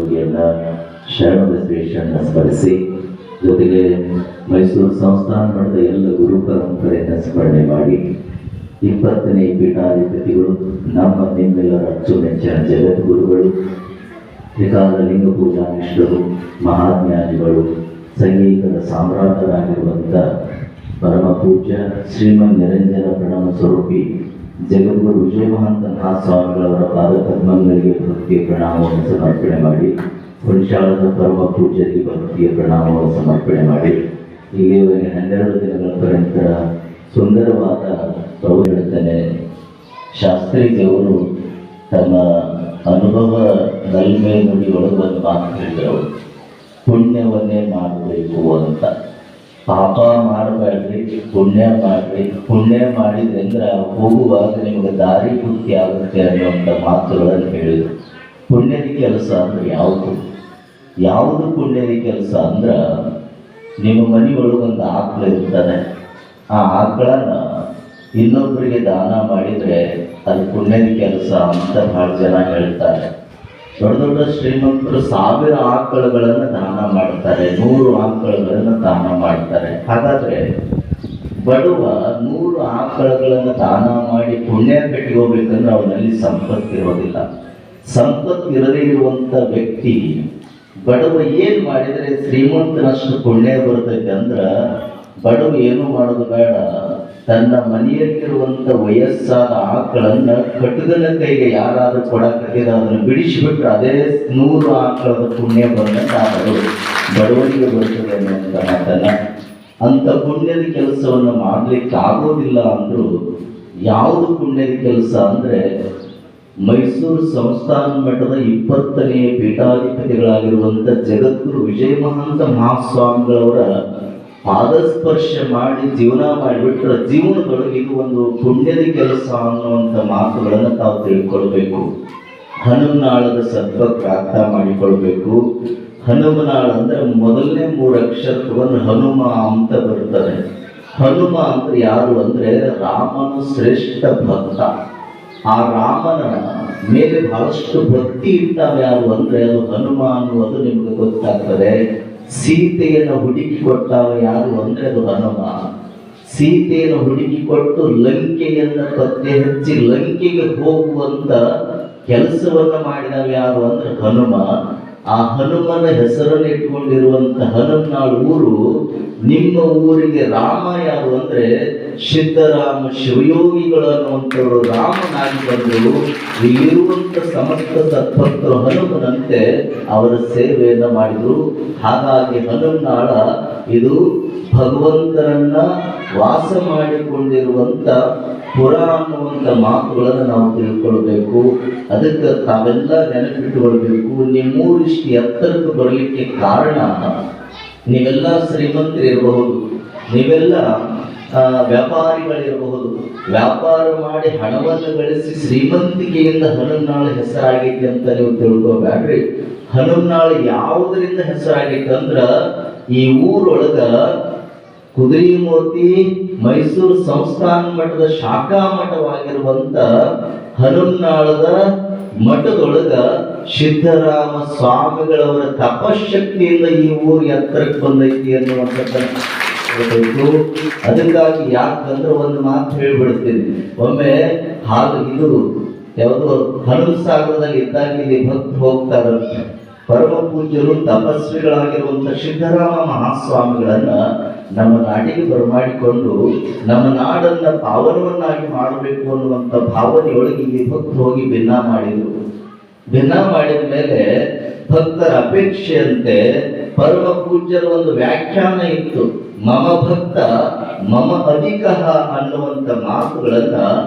ಯೋಗಿಯನ್ನ ಶರಣಬಸವೇಶ್ವರನ ಸ್ಮರಿಸಿ, ಜೊತೆಗೆ ಮೈಸೂರು ಸಂಸ್ಥಾನ ಮಠದ ಎಲ್ಲ ಗುರು ಪರಂಪರೆಯನ್ನು ಸ್ಮರಣೆ ಮಾಡಿ, 20ನೇ ಪೀಠಾಧಿಪತಿಗಳು, ನಮ್ಮ ನಿಮ್ಮೆಲ್ಲರ ಅಚ್ಚುಮೆಚ್ಚಿನ ಜಗದ್ಗುರುಗಳು, ತ್ರಿಕಾಲ ಲಿಂಗ ಪೂಜಾನಿಷ್ಠರು, ಮಹಾಜ್ಞಾನಿಗಳು, ಸಂಗೀತದ ಸಾಮ್ರಾಟರಾಗಿರುವಂಥ ಪರಮ ಪೂಜ್ಯ ಶ್ರೀಮನ್ ನಿರಂಜನ ಪ್ರಣವ ಸ್ವರೂಪಿ ಜಗದ್ಗುರು ವಿಜಯ ಮಹಾಂತ ಮಹಾಸ್ವಾಮಿಗಳವರ ಪಾದಪದ್ಮಗಳಿಗೆ ಭಕ್ತಿಯ ಪ್ರಣಾಮವನ್ನು ಸಮರ್ಪಣೆ ಮಾಡಿ, ಹುಣಸಾಳದ ಪರಮ ಪೂಜ್ಯರಿಗೆ ಭಕ್ತಿಯ ಪ್ರಣಾಮವನ್ನು ಸಮರ್ಪಣೆ ಮಾಡಿ, ಇಲ್ಲಿಯವರೆಗೆ 12 ದಿನಗಳ ಪರ್ಯಂತ ಸುಂದರವಾದ ಪ್ರವಚನೆ ಶಾಸ್ತ್ರಿಜಿಯವರು ತಮ್ಮ ಅನುಭವ ನಲ್ಮೆ ನುಡಿ ಒಳಗೊಂದು ಮಾತು ಹೇಳಿದರು. ಪುಣ್ಯವನ್ನೇ ಮಾಡಬೇಕು ಅಂತ. ಪಾಪ ಮಾಡಬೇಡ್ರಿ, ಪುಣ್ಯ ಮಾಡ್ರಿ. ಪುಣ್ಯ ಮಾಡಿದ್ರಿಂದ ಹೋಗುವಾಗ ನಿಮಗೆ ದಾರಿ ಬುದ್ಧಿ ಆಗುತ್ತೆ ಅನ್ನುವಂಥ ಮಾತುಗಳನ್ನು ಹೇಳಿದರು. ಪುಣ್ಯದ ಕೆಲಸ ಅಂದ್ರೆ ಯಾವುದು ಪುಣ್ಯದ ಕೆಲಸ ಅಂದ್ರೆ, ನಿಮ್ಮ ಮನೆಯೊಳಗೊಂದು ಆಕಳ ಇರ್ತಾನೆ, ಆ ಆಕಳನ್ನ ಇನ್ನೊಬ್ಬರಿಗೆ ದಾನ ಮಾಡಿದರೆ ಅದು ಪುಣ್ಯದ ಕೆಲಸ ಅಂತ ಬಹಳ ಜನ ಹೇಳ್ತಾರೆ. ದೊಡ್ಡ ದೊಡ್ಡ ಶ್ರೀಮಂತರು 1000 ಆಕಳುಗಳನ್ನು ದಾನ ಮಾಡ್ತಾರೆ, 100 ಆಕಳುಗಳನ್ನು ದಾನ ಮಾಡ್ತಾರೆ. ಹಾಗಾದ್ರೆ ಬಡವ 100 ಆಕಳುಗಳನ್ನು ದಾನ ಮಾಡಿ ಪುಣ್ಯ ಕಟ್ಟಿಕೋಬೇಕಂದ್ರೆ ಅವನಲ್ಲಿ ಸಂಪತ್ತಿರೋದಿಲ್ಲ. ಸಂಪತ್ತಿರದೇ ಇರುವಂತ ವ್ಯಕ್ತಿ ಬಡವ ಏನ್ ಮಾಡಿದರೆ ಶ್ರೀಮಂತನಷ್ಟು ಪುಣ್ಯ ಬರ್ತೈತೆ ಅಂದ್ರ, ಬಡವ ಏನು ಮಾಡೋದು ಬೇಡ, ತನ್ನ ಮನೆಯಲ್ಲಿರುವಂತ ವಯಸ್ಸಾದ ಆಕಳನ್ನ ಕಟುಗನ ಕೈಗೆ ಯಾರಾದ್ರೂ ಕೊಡಕತ್ತಿದ ಅದನ್ನು ಬಿಡಿಸಿಬಿಟ್ರೆ ಅದೇ 100 ಆಕಳದ ಪುಣ್ಯ ಬಂದಂತ ಬಡವನಿಗೆ ಬರ್ತದೆ ಅನ್ನುವಂತ ಮಾತನ್ನ. ಅಂತ ಪುಣ್ಯದ ಕೆಲಸವನ್ನು ಮಾಡ್ಲಿಕ್ಕೆ ಆಗೋದಿಲ್ಲ ಅಂದ್ರು ಯಾವುದು ಪುಣ್ಯದ ಕೆಲಸ ಅಂದ್ರೆ, ಮೈಸೂರು ಸಂಸ್ಥಾನ ಮಠದ 20ನೇ ಪೀಠಾಧಿಪತಿಗಳಾಗಿರುವಂತ ಜಗದ್ಗುರು ವಿಜಯ ಮಹಾಂತ ಮಹಾಸ್ವಾಮಿಗಳವರ ಪಾದಸ್ಪರ್ಶ ಮಾಡಿ ಜೀವನ ಮಾಡಿಬಿಟ್ರೆ ಜೀವನದೊಳಗೆ ಇದು ಒಂದು ಪುಣ್ಯದ ಕೆಲಸ ಅನ್ನುವಂಥ ಮಾತುಗಳನ್ನು ತಾವು ತಿಳ್ಕೊಳ್ಬೇಕು. ಹನುಮನಾಳದ ಸತ್ವಕ್ಕೆ ಅರ್ಥ ಮಾಡಿಕೊಳ್ಬೇಕು. ಹನುಮನಾಳ ಅಂದ್ರೆ ಮೊದಲನೇ 3 ಅಕ್ಷರ ತಗೊಂಡು ಹನುಮ ಅಂತ ಬರ್ತದೆ. ಹನುಮ ಅಂದ್ರೆ ಯಾರು ಅಂದ್ರೆ ರಾಮನ ಶ್ರೇಷ್ಠ ಭಕ್ತ. ಆ ರಾಮನ ಮೇಲೆ ಬಹಳಷ್ಟು ಭಕ್ತಿ ಇರ್ತಾವೆ ಯಾರು ಅಂದ್ರೆ ಅದು ಹನುಮ ಅನ್ನುವುದು ನಿಮ್ಗೆ ಗೊತ್ತಾಗ್ತದೆ. ಸೀತೆಯನ್ನು ಹುಡುಕಿ ಕೊಟ್ಟಾವ ಯಾರು ಅಂದ್ರೆ ಅದು ಹನುಮ. ಸೀತೆಯನ್ನು ಹುಡುಕಿ ಕೊಟ್ಟು ಲಂಕೆಯನ್ನು ಪತ್ತೆ ಹಚ್ಚಿ ಲಂಕೆಗೆ ಹೋಗುವಂತ ಕೆಲಸವನ್ನ ಮಾಡಿದವ ಯಾರು ಅಂದ್ರೆ ಹನುಮ. ಆ ಹನುಮನ ಹೆಸರನ್ನು ಇಟ್ಕೊಂಡಿರುವಂತ ಹನುಮನಾಳ್ ಊರು. ನಿಮ್ಮ ಊರಿಗೆ ರಾಮ ಯಾರು ಅಂದ್ರೆ ಸಿದ್ಧರಾಮ ಶಿವಯೋಗಿಗಳು ಅನ್ನುವಂಥವ್ರು ರಾಮನಾಗಿ ಬಂದರು. ಇಲ್ಲಿರುವಂತ ಸಮಸ್ತ ಸತ್ಭಕ್ತರು ಹನುಮನಂತೆ ಅವರ ಸೇವೆಯನ್ನು ಮಾಡಿದರು. ಹಾಗಾಗಿ ಹನುಮನಾಳ ಇದು ಭಗವಂತನನ್ನ ವಾಸ ಮಾಡಿಕೊಂಡಿರುವಂತ ಪುರ ಅನ್ನುವಂಥ ಮಾತುಗಳನ್ನು ನಾವು ತಿಳ್ಕೊಳ್ಬೇಕು. ಅದಕ್ಕೆ ತಾವೆಲ್ಲ ನೆನಪಿಟ್ಟುಕೊಳ್ಬೇಕು. ನಿಮ್ಮೂರು ಇಷ್ಟು ಎತ್ತರಕ್ಕೆ ಬರಲಿಕ್ಕೆ ಕಾರಣ, ನೀವೆಲ್ಲ ಶ್ರೀಮಂತರಿರಬಹುದು, ನೀವೆಲ್ಲ ವ್ಯಾಪಾರಿಗಳಿರಬಹುದು. ವ್ಯಾಪಾರ ಮಾಡಿ ಹಣವನ್ನು ಗಳಿಸಿ ಶ್ರೀಮಂತಿಕೆಯಿಂದ ಹನುಮನಾಳ ಹೆಸರಾಗೈತೆ ಅಂತ ನೀವು ತಿಳ್ಕೋಬೇಡ್ರಿ. ಹನುಮನಾಳ ಯಾವುದರಿಂದ ಹೆಸರಾಗೈತೆ ಅಂದ್ರ, ಈ ಊರೊಳಗ ಕುದುರೆಮೂರ್ತಿ ಮೈಸೂರು ಸಂಸ್ಥಾನ ಮಠದ ಶಾಖಾ ಮಠವಾಗಿರುವಂತ ಹನುಮನಾಳದ ಮಠದೊಳಗ ಸಿದ್ಧರಾಮ ಸ್ವಾಮಿಗಳವರ ತಪಶಕ್ತಿಯಿಂದ ಈ ಊರು ಎತ್ತರಕ್ಕೆ ಬಂದೈತಿ ಅನ್ನುವಂಥದ್ದನ್ನು ಹೇಳ್ಬೇಕು. ಅದಕ್ಕಾಗಿ ಯಾಕಂದ್ರೆ ಒಂದು ಮಾತು ಹೇಳ್ಬಿಡ್ತೀನಿ. ಒಮ್ಮೆ ಹಾಲು ಇದು ಯಾವುದು ಹನುಮ ಸಾಗರದಲ್ಲಿ ಇದ್ದಾಗ ಇಲ್ಲಿ ಭಕ್ತರು ಹೋಗ್ತಾರಂತೆ. ಪರಮ ಪೂಜ್ಯರು ತಪಸ್ವಿಗಳಾಗಿರುವಂತ ಸಿದ್ಧರಾಮ ಮಹಾಸ್ವಾಮಿಗಳನ್ನ ನಮ್ಮ ನಾಡಿಗೆ ಬರಮಾಡಿಕೊಂಡು ನಮ್ಮ ನಾಡನ್ನ ಪಾವನವನ್ನಾಗಿ ಮಾಡಬೇಕು ಅನ್ನುವಂಥ ಭಾವನೆಯೊಳಗೆ ಇಲ್ಲಿ ಭಕ್ತರು ಹೋಗಿ ಭಿನ್ನ ಮಾಡಿದರು. ಭಿನ್ನ ಮಾಡಿದ ಮೇಲೆ ಭಕ್ತರ ಅಪೇಕ್ಷೆಯಂತೆ ಪರಮ ಪೂಜ್ಯರ ಒಂದು ವ್ಯಾಖ್ಯಾನ ಇತ್ತು. ಮಮ ಭಕ್ತ ಮಮ ಅಧಿಕ ಅನ್ನುವಂಥ ಮಾತುಗಳನ್ನ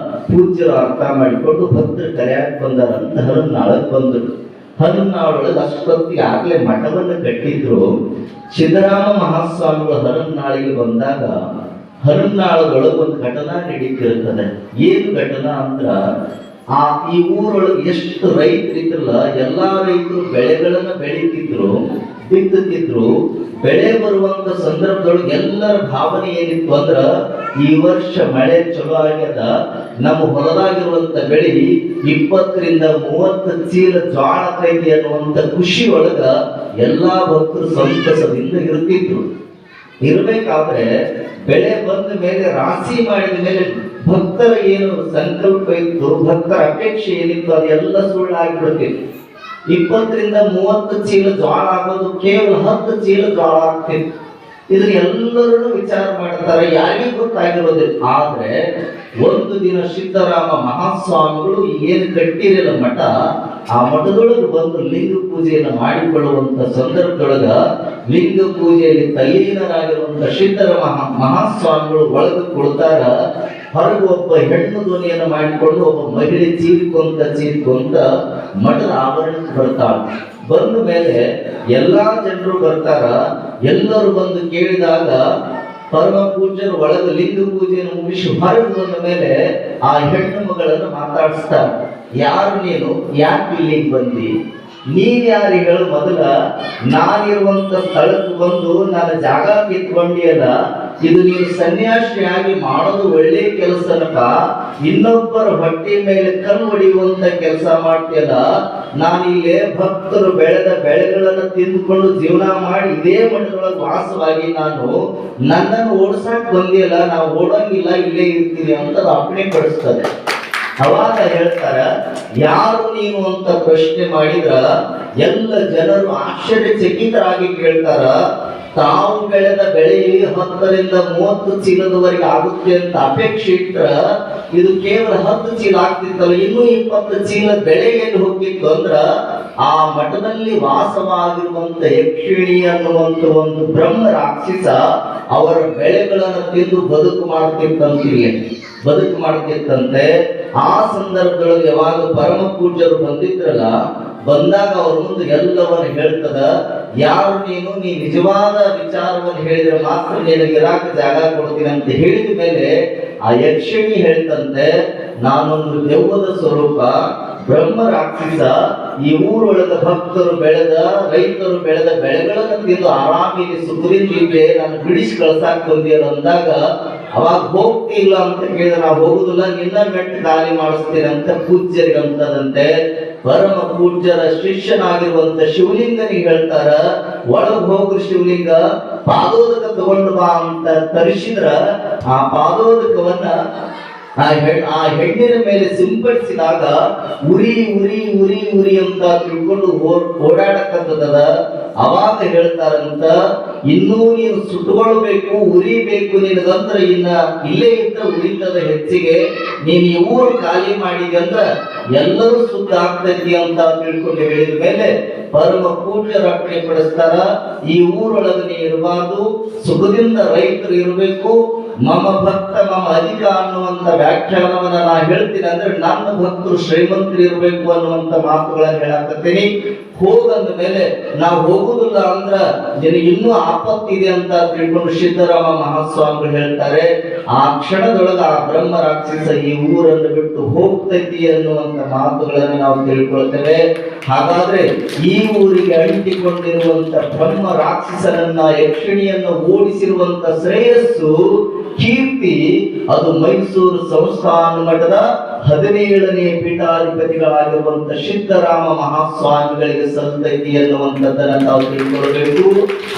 ಪೂಜ್ಯರು ಅರ್ಥ ಮಾಡಿಕೊಂಡು ಭಕ್ತರು ಕರೆಯಾಗಿ ಬಂದಾರಂತ ಹನುಮನಾಳಕ್ಕೆ ಬಂದರು. ಹನುಮನಾಳೊಳಗೆ ಅಷ್ಟೊತ್ತಿಗೆ ಆಗ್ಲೇ ಮಠವನ್ನು ಕಟ್ಟಿದ್ರು. ಸಿದ್ಧರಾಮ ಮಹಾಸ್ವಾಮಿಗಳು ಹನುಮನಾಳಿಗೆ ಬಂದಾಗ ಹನುಮನಾಳದೊಳಗೆ ಒಂದು ಘಟನಾ ನಡೀತಿರ್ತದೆ. ಏನು ಘಟನಾ ಅಂದ್ರ, ಈ ಊರೊಳಗೆ ಎಷ್ಟು ರೈತರಿದ್ರಲ್ಲ, ಎಲ್ಲಾ ರೈತರು ಬೆಳೆಗಳನ್ನ ಬೆಳೀತಿದ್ರು, ಬಿತ್ತುತ್ತಿದ್ರು. ಬೆಳೆ ಬರುವಂತ ಸಂದರ್ಭದೊಳಗೆ ಎಲ್ಲರ ಭಾವನೆ ಏನಿತ್ತು ಅಂದ್ರ, ಈ ವರ್ಷ ಮಳೆ ಚಲೋ ಆಗ್ಯದ, ನಮ್ಮ ಹೊಲದಾಗಿರುವಂತ ಬೆಳೆ 20-30 ಚೀಲ ಜ್ವಾಳ ಕೈತಿ ಅನ್ನುವಂತ ಖುಷಿ ಒಳಗ ಎಲ್ಲಾ ಭಕ್ತರು ಸಂತಸದಿಂದ ಇರ್ತಿದ್ರು. ಇರ್ಬೇಕಾದ್ರೆ ಬೆಳೆ ಬಂದ ಮೇಲೆ, ರಾಶಿ ಮಾಡಿದ ಮೇಲೆ ಭಕ್ತರ ಏನು ಸಂಕಲ್ಪ ಇತ್ತು, ಭಕ್ತರ ಅಪೇಕ್ಷೆ ಏನಿತ್ತು, ಅದೆಲ್ಲ ಸುಳ್ಳಾಗಿಬಿಡ್ತಿತ್ತು. 20-30 ಚೀಲ ಜ್ವಾಳ ಆಗೋದು ಕೇವಲ 10 ಚೀಲ ಜ್ವಾಳ ಆಗ್ತಿತ್ತು. ಇದನ್ನ ಎಲ್ಲರೂ ವಿಚಾರ ಮಾಡ್ತಾರೆ, ಯಾರಿಗೂ ಗೊತ್ತಾಗಿರೋದಿಲ್ಲ. ಆದ್ರೆ ಒಂದು ದಿನ ಸಿದ್ದರಾಮ ಮಹಾಸ್ವಾಮಿಗಳು ಏನು ಕಟ್ಟಿರಲ್ಲ ಮಠ, ಆ ಮಠದೊಳಗೆ ಬಂದು ಲಿಂಗ ಪೂಜೆಯನ್ನು ಮಾಡಿಕೊಳ್ಳುವಂತ ಸಂದರ್ಭದೊಳಗ ಲಿಂಗ ಪೂಜೆಯಲ್ಲಿ ತಲ್ಲೀನರಾಗಿರುವಂತ ಸಿದ್ದರಾಮ ಮಹಾಸ್ವಾಮಿಗಳು ಒಳಗೆ ಕೊಡ್ತಾರ. ಹೊರಗೆ ಒಬ್ಬ ಹೆಣ್ಣು ಧ್ವನಿಯನ್ನು ಮಾಡಿಕೊಂಡು ಒಬ್ಬ ಮಹಿಳೆ ಚೀರ್ಕೊಂತ ಮಠದ ಆವರಣಕ್ಕೆ ಬರ್ತಾಳೆ. ಬಂದ ಮೇಲೆ ಎಲ್ಲಾ ಜನರು ಬರ್ತಾರ. ಎಲ್ಲರೂ ಬಂದು ಕೇಳಿದಾಗ ಪರಮ ಪೂಜ್ಯರು ಒಳಗೆ ಲಿಂಗ ಪೂಜೆಯನ್ನು ಮುಗಿಸಿ ಹೊರಗೆ ಬಂದ ಮೇಲೆ ಆ ಹೆಣ್ಣು ಮಗಳನ್ನು ಮಾತಾಡಿಸ್ತಾರೆ. ಯಾರು ನೀನು, ಯಾಕೆ ಇಲ್ಲಿಗೆ ಬಂದಿ, ನೀನ್ ಯಾರಿಗೆ ಹೇಳು, ಮೊದಲ ನಾನಿರುವಂತ ಸ್ಥಳಕ್ಕೆ ಬಂದು ನನ್ನ ಜಾಗ ಕಿತ್ಕೊಂಡಿಯಲ್ಲ, ಇದು ನೀನು ಸನ್ಯಾಸಿಯಾಗಿ ಮಾಡೋದು ಒಳ್ಳೆ ಕೆಲಸನಪ್ಪ, ಇನ್ನೊಬ್ಬರ ಹೊಟ್ಟೆ ಮೇಲೆ ಕಲ್ಲು ಹೊಡೆಯುವಂತ ಕೆಲಸ ಮಾಡ್ತೀಯಲ್ಲ. ನಾನಿಲ್ಲೇ ಭಕ್ತರು ಬೆಳೆದ ಬೆಳೆಗಳನ್ನು ತಿಂದುಕೊಂಡು ಜೀವನ ಮಾಡಿ ಇದೇ ಮಠದೊಳಗೆ ವಾಸವಾಗಿ ನನ್ನನ್ನು ಓಡಿಸಕ್ ಬಂದಿಯಲ್ಲ, ನಾವು ಓಡಂಗಿಲ್ಲ, ಇಲ್ಲೇ ಇರ್ತೀನಿ ಅಂತ ಅಪ್ಪಣೆ ಪಡಿಸ್ತದೆ. ಅವಾಗ ಹೇಳ್ತಾರ, ಯಾರು ನೀನು ಅಂತ ಪ್ರಶ್ನೆ ಮಾಡಿದ್ರ ಎಲ್ಲ ಜನರು ಆಶ್ಚರ್ಯಚಕಿತರಾಗಿ ಕೇಳ್ತಾರ. ತಾವು ಬೆಳೆದ ಬೆಳೆ 10-30 ಚೀಲದವರೆಗೆ ಆಗುತ್ತೆ ಅಂತ ಅಪೇಕ್ಷೆ ಇಟ್ರ ಇದು ಕೇವಲ 10 ಚೀಲ ಆಗ್ತಿತ್ತಲ್ಲ, ಇನ್ನೂ 20 ಚೀಲ ಬೆಳೆ ಎಲ್ಲಿ ಹೋಗ್ತಿತ್ತು ಅಂದ್ರ, ಆ ಮಠದಲ್ಲಿ ವಾಸವಾಗಿರುವಂತ ಯಕ್ಷಿಣಿ ಅನ್ನುವಂತ ಒಂದು ಬ್ರಹ್ಮ ರಾಕ್ಷಸ ಅವರ ಬೆಳೆಗಳನ್ನು ತಿಂದು ಬದುಕು ಮಾಡ್ತಿತ್ತಂತೆ. ಆ ಸಂದರ್ಭದೊಳಗೆ ಯಾವಾಗ ಪರಮ ಪೂಜ್ಯರು ಬಂದಿದ್ರಲ್ಲ, ಬಂದಾಗ ಅವ್ರ ಮುಂದೆ ಎಲ್ಲವನ್ನು ಹೇಳ್ತದ, ಯಾರು ನೀನು, ನೀ ನಿಜವಾದ ವಿಚಾರವನ್ನು ಹೇಳಿದ್ರೆ ಮಾತ್ರ ನಿನಗೆ ಇರಾಕ ಜಾಗ ಕೊಡ್ತೀನಿ ಅಂತ ಹೇಳಿದ ಮೇಲೆ ಆ ಯಕ್ಷಿಣಿ ಹೇಳ್ತಂತೆ, ನಾನೊಂದು ದೆವ್ವದ ಸ್ವರೂಪ, ಬ್ರಹ್ಮ ರಾಕ್ಷಸ, ಈ ಊರೊಳಗ ಭಕ್ತರು ಬೆಳೆದ ರೈತರು ಬೆಳೆದ ಬೆಳೆಗಳನ್ನು ತಿಂದು ಆರಾಮಿಗೆ ಸುಖದಿಂದಿದ್ದೆ, ನಾನು ಬಿಡಿಸಿ ಕಳ್ಸಾಕ್ ಬಂದಿಯಲ್ಲ ಅಂದಾಗ, ಅವಾಗ ಹೋಗ್ತಿಲ್ಲ ಅಂತ ಕೇಳಿದ್ರೆ, ನಾವು ಹೋಗುದಿಲ್ಲ, ನಿನ್ನ ಮೆಟ್ಟು ಖಾಲಿ ಮಾಡಿಸ್ತೇನೆ ಅಂತ ಪೂಜ್ಯರಿಗೆ ಅಂತದಂತೆ. ಪರಮ ಪೂಜ್ಯರ ಶಿಷ್ಯನಾಗಿರುವಂತ ಶಿವಲಿಂಗನಿಗೆ ಹೇಳ್ತಾರ, ಒಳಗ್ ಹೋಗ್ರಿ ಶಿವಲಿಂಗ, ಪಾದೋದಕ ತಗೊಂಡು ಬಾ ಅಂತ ತರಿಸಿದ್ರ ಆ ಪಾದೋದಕವನ್ನ ಆ ಹೆಣ್ಣಿನ ಮೇಲೆ ಸಿಂಪಡಿಸಿದಾಗ ಉರಿ ಉರಿ ಉರಿ ಉರಿ ಅಂತ ತಿಳ್ಕೊಂಡು ಓಡಾಡಕ್ಕಂತದ. ಅವಾಗ ಹೇಳ್ತಾರಂತ, ಇನ್ನೂ ನೀನು ಸುಟ್ಕೊಳ್ಬೇಕು, ಉರಿಬೇಕು, ನಿನಗಂತ್ರ ಇನ್ನ ಇಲ್ಲೇ ಇದ್ದ ಉರಿತದ ಹೆಚ್ಚಿಗೆ, ನೀನ್ ಈ ಊರು ಖಾಲಿ ಮಾಡಿದೆ ಅಂದ್ರ ಎಲ್ಲರೂ ಸುದ್ದ ಆಗ್ತೈತಿ ಅಂತ ತಿಳ್ಕೊಂಡು ಹೇಳಿದ ಮೇಲೆ ಪರಮ ಪೂಜ್ಯರ ಅಪ್ಪಣೆ ಪಡಿಸ್ತಾರ, ಈ ಊರೊಳಗೆ ನೀ ಇರಬಾರ್ದು, ಸುಖದಿಂದ ರೈತರು ಇರಬೇಕು, ಮಮ ಭಕ್ತ ಮಮ ಅಧಿಕ ಅನ್ನುವಂತ ವ್ಯಾಖ್ಯಾನವನ್ನ ನಾ ಹೇಳ್ತೀನಿ. ಅಂದ್ರೆ ನನ್ನ ಭಕ್ತರು ಶ್ರೀಮಂತರು ಇರಬೇಕು ಅನ್ನುವಂತ ಮಾತುಗಳನ್ನ ಹೇಳಾಕತ್ತೀನಿ. ಹೋಗಂದ ಮೇಲೆ ನಾವು ಹೋಗುದಿಲ್ಲ ಅಂದ್ರ ನಿನಗೆ ಇನ್ನೂ ಆಪತ್ತಿದೆ ಅಂತ ತಿಳ್ಕೊಂಡು ಸಿದ್ದರಾಮ ಮಹಾಸ್ವಾಮಿಗಳು ಹೇಳ್ತಾರೆ. ಆ ಕ್ಷಣದೊಳಗ ಆ ಬ್ರಹ್ಮ ರಾಕ್ಷಸ ಈ ಊರನ್ನು ಬಿಟ್ಟು ಹೋಗ್ತೈತಿ ಅನ್ನುವಂತ ಮಾತುಗಳನ್ನು ನಾವು ತಿಳ್ಕೊಳ್ತೇವೆ. ಹಾಗಾದ್ರೆ ಈ ಊರಿಗೆ ಅಂಟಿಕೊಂಡಿರುವಂತ ಬ್ರಹ್ಮ ರಾಕ್ಷಸನನ್ನ, ಯಕ್ಷಿಣಿಯನ್ನು ಓಡಿಸಿರುವಂತ ಶ್ರೇಯಸ್ಸು, ಕೀರ್ತಿ ಅದು ಮೈಸೂರು ಸಂಸ್ಥಾನ ಮಠದ 17ನೇ ಪೀಠಾಧಿಪತಿಗಳಾಗಿರುವಂತ ಸಿದ್ದರಾಮ ಮಹಾಸ್ವಾಮಿಗಳಿಗೆ ಸಲ್ಲತೈತಿ ಅನ್ನುವಂಥದ್ದನ್ನ ನಾವು ತಿಳ್ಕೊಳ್ಬೇಕು.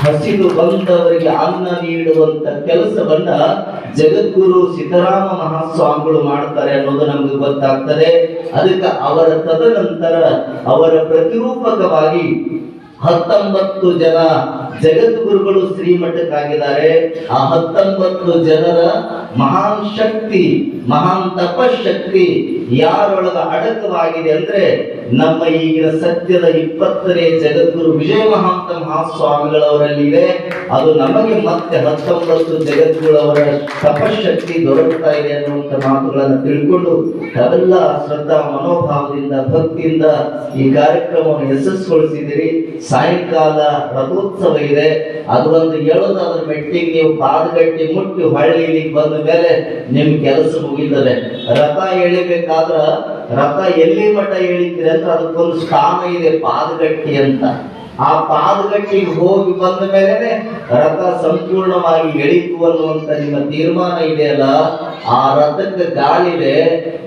ಹಸಿದು ಬಂದವರಿಗೆ ಅನ್ನ ನೀಡುವಂತ ಕೆಲಸವನ್ನ ಜಗದ್ಗುರು ಸಿದ್ದರಾಮ ಮಹಾಸ್ವಾಮಿಗಳು ಮಾಡ್ತಾರೆ ಅನ್ನೋದು ನಮ್ಗೆ ಗೊತ್ತಾಗ್ತದೆ. ಅದಕ್ಕೆ ಅವರ ತದನಂತರ ಅವರ ಪ್ರತಿರೂಪಕವಾಗಿ 19 ಜನ ಜಗದ್ಗುರುಗಳು ಶ್ರೀಮಠಕ್ಕಾಗಿದ್ದಾರೆ. ಆ 19 ಜನರ ಮಹಾನ್ ಶಕ್ತಿ, ಮಹಾನ್ ತಪಶಕ್ತಿ ಯಾರೊಳಗ ಅಡಕವಾಗಿದೆ ಅಂದ್ರೆ ನಮ್ಮ ಈಗಿನ ಸದ್ಯದ 20ನೇ ಜಗದ್ಗುರು ವಿಜಯ ಮಹಾಂತ ಮಹಾಸ್ವಾಮಿಗಳವರಲ್ಲಿದೆ. ಅದು ನಮಗೆ ಮತ್ತೆ 19 ಜಗದ್ಗುರುವರ ತಪಶಕ್ತಿ ದೊರಕುತ್ತಾ ಇದೆ ಅನ್ನುವಂಥ ಮಾತುಗಳನ್ನು ತಿಳ್ಕೊಂಡು ತಾವೆಲ್ಲ ಶ್ರದ್ಧಾ ಮನೋಭಾವದಿಂದ ಭಕ್ತಿಯಿಂದ ಈ ಕಾರ್ಯಕ್ರಮವನ್ನು ಯಶಸ್ಸುಗೊಳಿಸಿದಿರಿ. ಸಾಯಂಕಾಲ ರಥೋತ್ಸವ ಇದೆ, ಅದು ಒಂದು ಹೇಳೋದು, ಅದ್ರ ಮೆಟ್ಟಿಗೆ ನೀವು ಪಾದಗಟ್ಟಿ ಮುಟ್ಟಿ ಹೊಳ್ಳಿ ಇಲ್ಲಿಗೆ ಬಂದ ಮೇಲೆ ನಿಮ್ ಕೆಲಸ ಮುಗಿತದೆ. ರಥ ಎಳಿಬೇಕಾದ್ರ ರಥ ಎಲ್ಲಿ ಮಠ ಎಳಿತೀರಿ ಅಂದ್ರೆ ಅದಕ್ಕೊಂದು ಸ್ಥಾನ ಇದೆ, ಪಾದಗಟ್ಟಿ ಅಂತ. ಆ ಪಾದಗಟ್ಟಿಗೆ ಹೋಗಿ ಬಂದ ಮೇಲೆ ರಥ ಸಂಪೂರ್ಣವಾಗಿ ಎಳಿತು ಅನ್ನುವಂತ ನಿಮ್ಮ ತೀರ್ಮಾನ ಇದೆಯಲ್ಲ, ಆ ರಥಕ್ಕೆ ಗಾಳಿದೆ,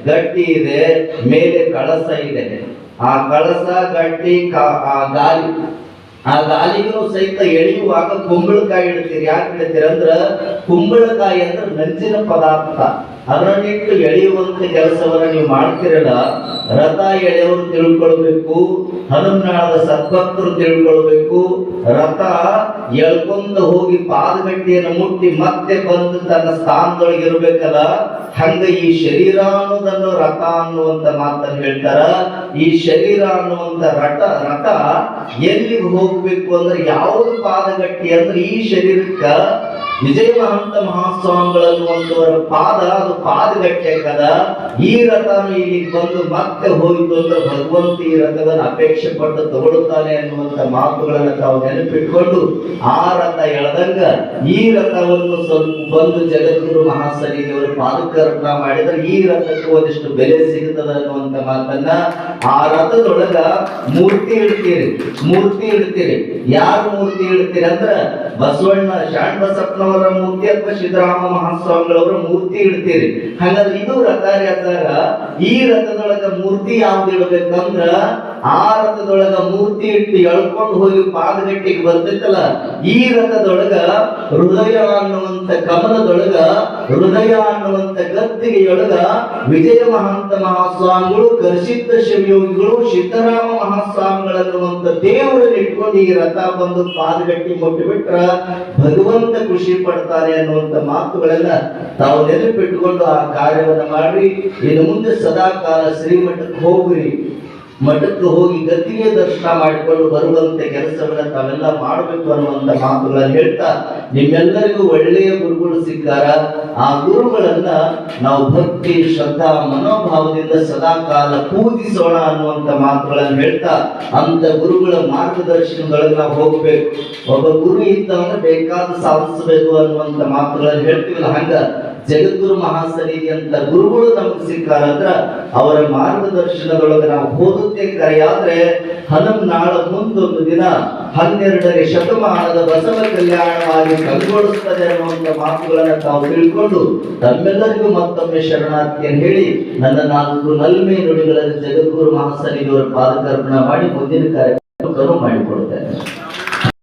ಗಟ್ಟಿ ಇದೆ, ಮೇಲೆ ಕಳಸ ಇದೆ. ಆ ಕಳಸ, ಗಟ್ಟಿ, ಆ ಗಾಲಿಗೂ ಸಹಿತ ಎಳೆಯುವಾಗ ಕುಂಬಳಕಾಯಿ ಇಡ್ತೀರಿ. ಯಾಕೆ ಇಡ್ತೀರಿ ಅಂದ್ರ ಕುಂಬಳಕಾಯಿ ಅಂದ್ರೆ ನಂಚಿನ ಪದಾರ್ಥ, ಅದನ್ನಿಟ್ಟು ಎಳೆಯುವಂತ ಕೆಲಸವನ್ನ ನೀವು ಮಾಡ್ತಿರಲ್ಲ. ರಥ ಎಳೆಯವರು ತಿಳ್ಕೊಳ್ಬೇಕು, ಹನುಮನಾಳದ ಸದ್ಭಕ್ತರು ತಿಳ್ಕೊಳ್ಬೇಕು. ರಥ ಎಳ್ಕೊಂತ ಹೋಗಿ ಪಾದಗಟ್ಟಿಯನ್ನು ಮುಟ್ಟಿ ಮತ್ತೆ ಬಂದು ತನ್ನ ಸ್ಥಾನದೊಳಗೆ ಇರ್ಬೇಕಲ್ಲ, ಹಂಗ ಈ ಶರೀರ ಅನ್ನೋದನ್ನು ರಥ ಅನ್ನುವಂತ ಮಾತನ್ನು ಹೇಳ್ತಾರ. ಈ ಶರೀರ ಅನ್ನುವಂತ ರಥ ಎಲ್ಲಿಗೆ ಹೋಗ್ಬೇಕು ಅಂದ್ರೆ ಯಾವುದು ಪಾದಗಟ್ಟಿ ಅಂದ್ರೆ ಈ ಶರೀರಕ್ಕ ವಿಜಯ ಮಹಂತ ಮಹಾಸ್ವಾಮಿಗಳನ್ನುವಂತವರ ಪಾದ, ಅದು ಪಾದಗಟ್ಟೆ ಕದ. ಈ ರಥನು ಇಲ್ಲಿಗೆ ಬಂದು ಮತ್ತೆ ಹೋಯಿತು ಅಂದ್ರೆ ಭಗವಂತ ಈ ರಥವನ್ನು ಅಪೇಕ್ಷೆ ಪಟ್ಟು ತಗೊಳ್ಳುತ್ತಾನೆ ಅನ್ನುವಂತ ಮಾತುಗಳನ್ನ ತಾವು ನೆನಪಿಟ್ಕೊಂಡು ಆ ರಥ ಎಳೆದಂಗ ಈ ರಥವನ್ನು ಸ್ವಲ್ಪ ಬಂದು ಜಗದ್ಗುರು ಮಹಾಸನ್ನಿಧಿಯವರು ಪಾದಕರ್ಪಣ ಮಾಡಿದ್ರೆ ಈ ರಥಕ್ಕೆ ಒಂದಿಷ್ಟು ಬೆಲೆ ಸಿಗುತ್ತದೆ ಅನ್ನುವಂತ ಮಾತನ್ನ ಆ ರಥದೊಳಗ ಮೂರ್ತಿ ಇಡ್ತೀರಿ. ಯಾರು ಮೂರ್ತಿ ಇಡ್ತೀರಿ ಅಂದ್ರ ಬಸವಣ್ಣ ಶಾಣ್ ಬಸಪ್ಪನವರ ಮೂರ್ತಿ ಅಥವಾ ಸಿದ್ದರಾಮ ಮಹಾಸ್ವಾಮಿಗಳವರ ಮೂರ್ತಿ ಇಡ್ತೀರಿ. ಹಾಗಾದ್ರೆ ಇದು ರಥಯಾತ್ರಾಗ ಈ ರಥದೊಳಗ ಮೂರ್ತಿ ಯಾವ್ದು ಇಡ್ಬೇಕಂದ್ರ ಆ ರಥದೊಳಗ ಮೂರ್ತಿ ಇಟ್ಟು ಎಳ್ಕೊಂಡು ಹೋಗಿ ಪಾದಗಟ್ಟಿಗೆ ಬರ್ತೈತಲ್ಲ, ಈ ರಥದೊಳಗ ಹೃದಯ ಅನ್ನುವಂತ ಕಮಲದೊಳಗ, ಹೃದಯ ಅನ್ನುವಂತ ಗದ್ದಿಗೆಯೊಳಗ ವಿಜಯ ಮಹಂತ ಮಹಾಸ್ವಾಮಿಗಳು, ಕರ್ಷಿತ ಶಿವಯೋಗಿಗಳು, ಸಿದ್ದರಾಮ ಮಹಾಸ್ವಾಮಿಗಳನ್ನುವಂತ ದೇವರನ್ನು ಇಟ್ಕೊಂಡು ಈ ರಥ ಬಂದು ಪಾದಗಟ್ಟಿ ಮುಟ್ಟಿಬಿಟ್ರ ಭಗವಂತ ಖುಷಿ ಪಡ್ತಾರೆ ಅನ್ನುವಂತ ಮಾತುಗಳೆಲ್ಲ ತಾವು ನೆನಪಿಟ್ಟುಕೊಂಡು ಆ ಕಾರ್ಯವನ್ನ ಮಾಡಿ ಇನ್ನು ಮುಂದೆ ಸದಾ ಕಾಲ ಶ್ರೀಮಠಕ್ಕೆ ಹೋಗ್ರಿ. ಮಠಕ್ಕೆ ಹೋಗಿ ಗದ್ದಿಗೆ ದರ್ಶನ ಮಾಡಿಕೊಂಡು ಬರುವಂತೆ ಕೆಲಸವನ್ನ ತಾವೆಲ್ಲ ಮಾಡಬೇಕು ಅನ್ನುವಂತ ಮಾತುಗಳನ್ನು ಹೇಳ್ತಾ, ನಿಮ್ಮೆಲ್ಲರಿಗೂ ಒಳ್ಳೆಯ ಗುರುಗಳು ಸಿಕ್ಕಾರ. ಆ ಗುರುಗಳನ್ನ ನಾವು ಭಕ್ತಿ, ಶ್ರದ್ಧಾ, ಮನೋಭಾವದಿಂದ ಸದಾ ಕಾಲ ಪೂಜಿಸೋಣ ಅನ್ನುವಂತ ಮಾತುಗಳನ್ನು ಹೇಳ್ತಾ, ಅಂತ ಗುರುಗಳ ಮಾರ್ಗದರ್ಶನದೊಳಗೆ ನಾವು ಹೋಗ್ಬೇಕು. ಒಬ್ಬ ಗುರು ಇದ್ದವನ್ನ ಬೇಕಾದ ಸಾಧಿಸಬೇಕು ಅನ್ನುವಂತ ಮಾತುಗಳನ್ನು ಹೇಳ್ತೀವಲ್ಲ, ಹಂಗ ಜಗದ್ಗುರು ಮಹಾಸನ್ನಿಧಿ ಅಂತ ಗುರುಗಳು ನಮಗೆ ಸಿಕ್ಕಾರಂದ್ರ ಅವರ ಮಾರ್ಗದರ್ಶನದೊಳಗೆ ನಾವು ಹೋದುತ್ತೆ ಕರೆಯಾದ್ರೆ ಹನುಮನಾಳ ಮುಂದೊಂದು ದಿನ 12ನೇ ಶತಮಾನದ ಬಸವ ಕಲ್ಯಾಣವಾಗಿ ಕಂಡುಕೊಳ್ಳುತ್ತದೆ ಅನ್ನುವಂತ ಮಾತುಗಳನ್ನು ತಾವು ತಿಳ್ಕೊಂಡು ತಮ್ಮೆಲ್ಲರಿಗೂ ಮತ್ತೊಮ್ಮೆ ಶರಣಾರ್ಥಿಯನ್ನು ಹೇಳಿ ನನ್ನ 4 ನಲ್ಮೆ ನುಡಿಗಳಲ್ಲಿ ಜಗದ್ಗುರು ಮಹಾಸನ್ನಿಧಿಯವರ ಪಾದಕರ್ಪಣ ಮಾಡಿ ಮುಂದಿನ ಕಾರ್ಯಕ್ರಮ ಮಾಡಿಕೊಳ್ಳ